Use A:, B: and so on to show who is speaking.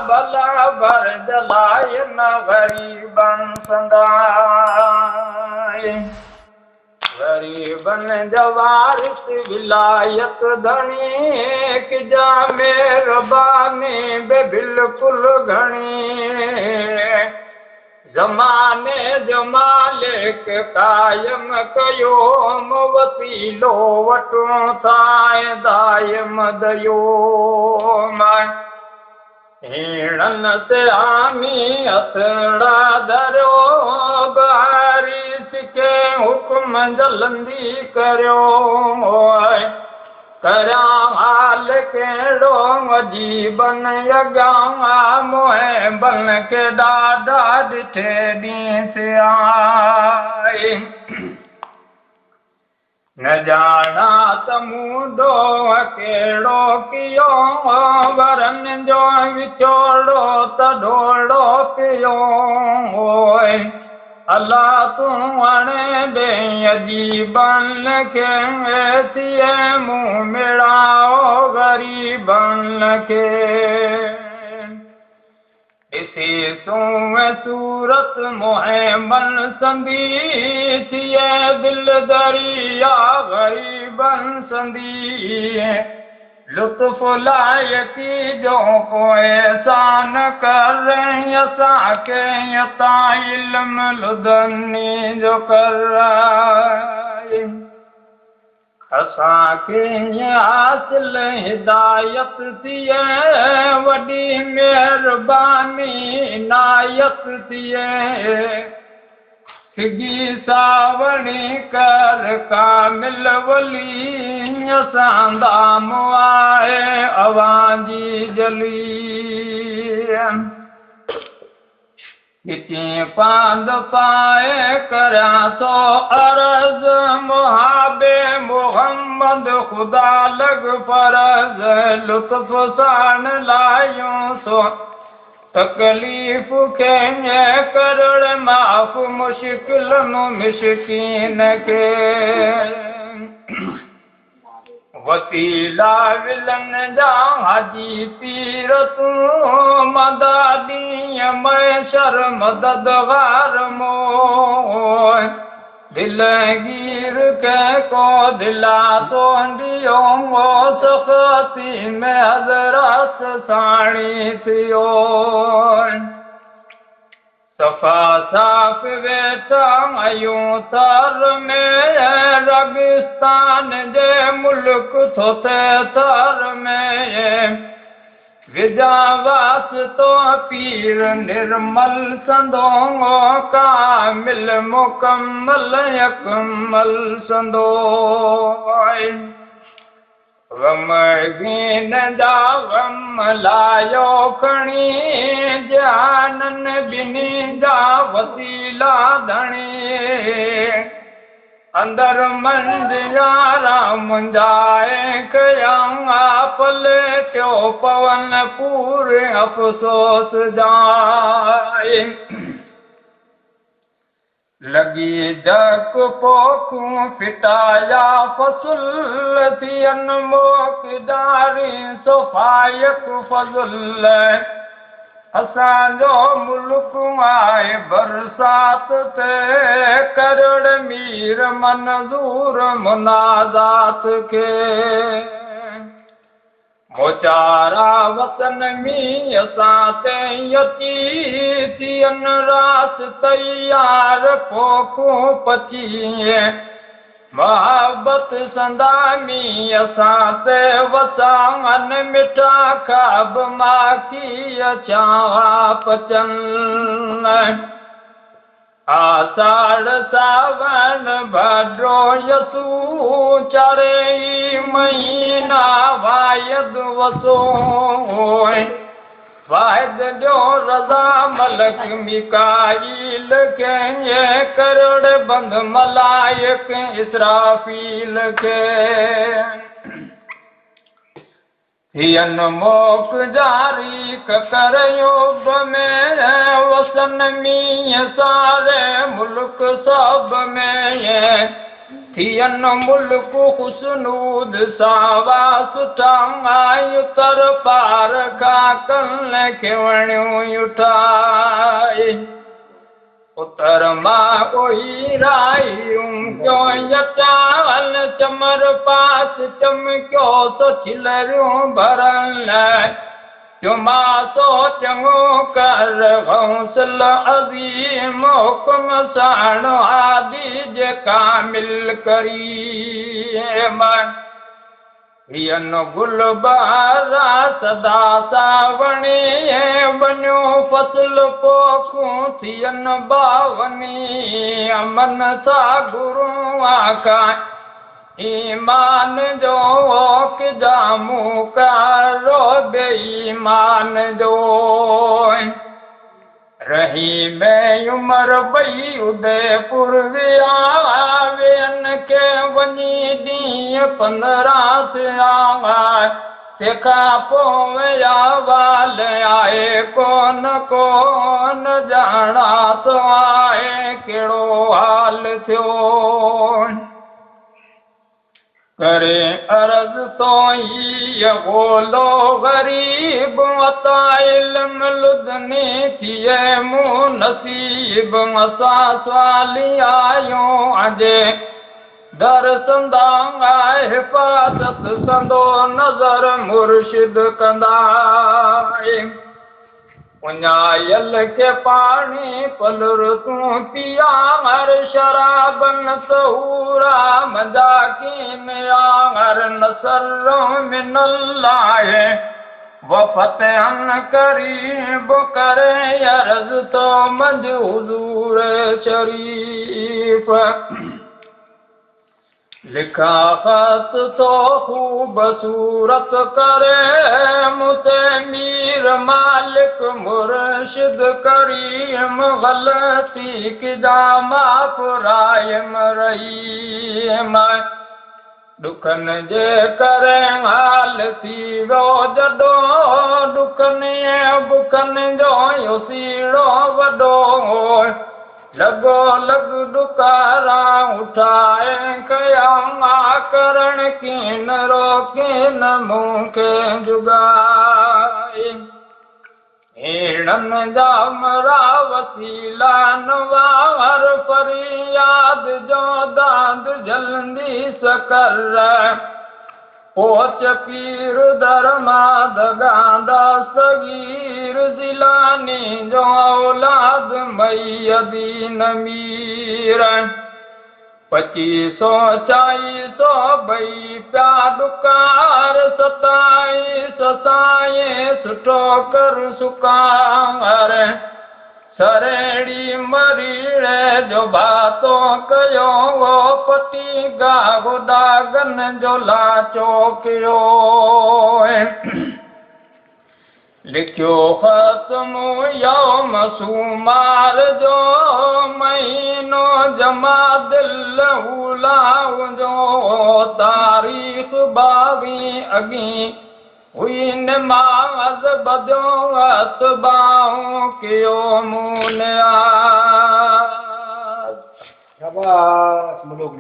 A: भला भर जलाय न गरीबन संदाय गरीबन जवारिस विलायत धनी कि जा मेहरबानी बे बिल्कुल घणी ज़माने जो मालिक कायम कयो वसीलो वठूं थाए दायम दयो हीणन ते आमी असड़ा दरियो बारी सिके हुक्म जलंदी करियो करियां हाल कहिड़ो अजीबन यॻां मोहे बन के ॾाढा ॾिठे ॾींहं ते आए न ॼाणा त मूंडो कहिड़ो कियो वरनि जो विछोड़ो त ढोड़ो पियो अला तूं हाणे ॾे अजीबन खे थिए मूं मिड़ाओ ग़रीबन खे ॾिसी तूं सूरत मोहे मन संदी थिए दिल दरिया ग़रीबन संदी लुत्फ़ लायकी जो को एहसान कर असांखे यता इल्म लुदनी जो कर असांखे हासिल हिदायत थिए वॾी महिरबानी इनायत थिए सिगी सावणी कर कामिल वली असां दाम आहे अवां जी जली किची पांद पाए करियां थो अर्ज़ मुहाबे मोहम्मद ख़ुदा लॻ फर्ज़ लुत्फ़ साण लायूं थो तकलीफ़ खे करण माफ़ मुश्किल मिशकीन खे वसीला विलन जा हाजी पीर तूं मदादी मैशर मददगार मोह दिलगीर के को दिला तो दियो सख़ती में हज़रत साणी थियो सफ़ा साफ़ वेठा आहियूं थर में रेगिस्तान जे मुल्क थो थिए थर में विजा वासितो पीर निर्मल संदो कामिल मुकम्मल यकमल संदो ग़मगीन जा ग़म लायो खणी जानन ॿिन्ही जा वसीला धणी अंदर मंझ यारा मुंझाए कयां पले थियो पवन पूरे अफ़सोस जाए लगी जक पोखूं फिटाया फसुल थियन मोकदारी सोफायक फज़ुल असांजो मुल्क आहे बरसात ते करोड़ मीर मंज़ूर मुनाज़ात खे मोचारा वतन में असां ते यती थियन रास तैयार पोखूं पची मोहब्बत संदानी असां ते वसांगन मिठा खाब माखी छावा पचन आषाढ़ सावन भाद्रो यसू चारे महीना वायद वसो वायद जो रज़ा मलक मिकाईल के करोड़ बंद मलाइक इसराफील के हियन मोक जारी करयूब में वसन मीं सारे मुल्क सब में थियन मुल्क खुशनूद सावा सुठा तर पार का कल खे वणियूं ठाए उतर मां कोई रायूं क्यों यचाल चमर पास चमक्यो तो छिलरियूं भरल क्यों मासो चङो कर हौसल अज़ीम हुकुम साण आदि जे कामिल करी मन हियन गुल बहारा सदा सावणी बनियो फसल पोखूं थियन बावनी अमन सा गुरू आका ईमान जो कि जामू कारो बेईमान जो रही में उमर बई उदयपुर विया वेन के वञी ॾींहं 15 थिया तंहिंखां पोइ विया वाल आहे कोन ॼाणा थो आहे कहिड़ो हाल थियो करे अर्ज़ तो ही ॻोल्हो ग़रीब अता इल्म लुदनी थिए मूं नसीब असां सवाली आहियूं अॼे दर संदा हिफ़ाज़त संदो नज़र मुर्शिद कंदा उञायल के पाणी पलुर तूं पिया हर शराबन सहूरा मजाकीन हर नसर मिनल्लाह वफ़तहन करीब करे अर्ज़ तो मंझ हुज़ूर शरीफ लिखा ख़त तो ख़ूब सूरत करे मुते मीर मालिक मुर्शिद करीम ग़लती किजा माफ़ रायम रहीम दुखन जे करे हाल थी वियो जॾो दुखन बुखन जो सीड़ो वॾो लॻो लॻ डुकारा उठाए कया करण कीन रोकीन मूंखे जुगाए हेड़न जा मरावतीला नवार फरियाद जो दांद जल्दी सकर पोच पीर दरमाद गांदा सगीर ज़िलानी जो औलाद मैयदीन मीर 2500 4400 बई पिया डुकार 27 साईं सुठो कर सुकार सरेड़ी मरीड़े जो बातो कयो वो पटी गागो दागन जो लाचो कयो लिखियो ख़त्म यौम सूमार जो महीनो जमादिल उला जो तारीख़ 22 अॻी हुई नमाज़ बदियो अतबाऊं कयो मूं नियाज़
B: शाबाश मलोक